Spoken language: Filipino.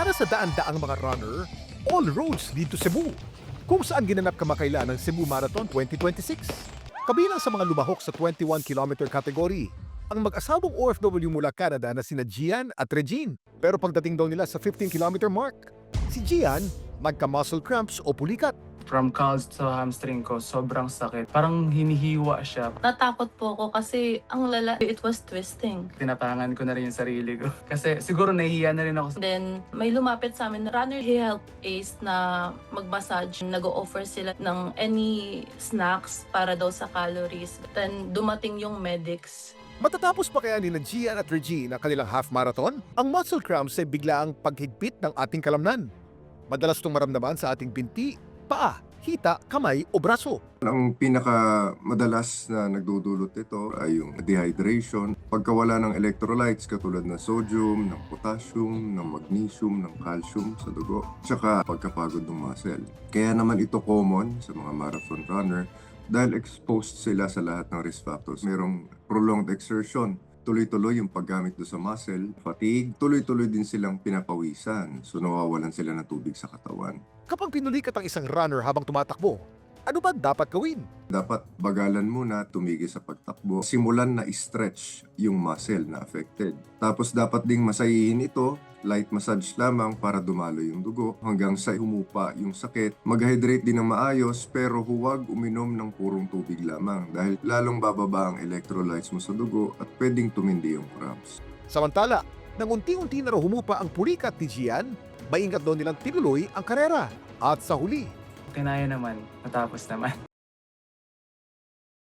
Para sa daan-daang mga runner, all roads lead to Cebu, kung saan ginanap kamakailan ng Cebu Marathon 2026. Kabilang sa mga lumahok sa 21-kilometer category, ang mag-asawang OFW mula Canada na sina Gian at Regine. Pero pagdating daw nila sa 15-kilometer mark, si Gian nagka-muscle cramps o pulikat. From calves sa hamstring ko, sobrang sakit. Parang hinihiwa siya. Natakot po ako kasi ang lala, it was twisting. Tinapangan ko na rin yung sarili ko. Kasi siguro nahihiya na rin ako. Then, may lumapit sa amin, runner, he helped Ace na mag-massage. Nag-o-offer sila ng any snacks para daw sa calories. Then, dumating yung medics. Matatapos pa kaya nila Gian at Regine ang kanilang half marathon, ang muscle cramps ay biglaang paghigpit ng ating kalamnan. Madalas itong maramdaman sa ating binti, paa, hita, kamay o braso. Ang pinaka madalas na nagdudulot nito ay yung dehydration, pagkawala ng electrolytes katulad ng sodium, ng potassium, ng magnesium, ng calcium sa dugo, tsaka pagkapagod ng muscle. Kaya naman ito common sa mga marathon runner dahil exposed sila sa lahat ng risk factors. Merong prolonged exertion, tuloy-tuloy yung paggamit do sa muscle, fatigue, tuloy-tuloy din silang pinapawisan, so nawawalan sila ng tubig sa katawan. Kapag pinulikat ang isang runner habang tumatakbo, ano ba dapat gawin? Dapat bagalan muna, tumigil sa pagtakbo, simulan na stretch yung muscle na affected. Tapos dapat ding masayihin ito, light massage lamang para dumalo yung dugo hanggang sa humupa yung sakit. Mag-hydrate din ng maayos pero huwag uminom ng purong tubig lamang dahil lalong bababa ang electrolytes mo sa dugo at pwedeng tumindi yung cramps. Samantala, nang unti-unti na raw humupa ang pulikat ni Gian, maingat daw nilang tinuloy ang karera. At sa huli, Kinaya naman, natapos naman.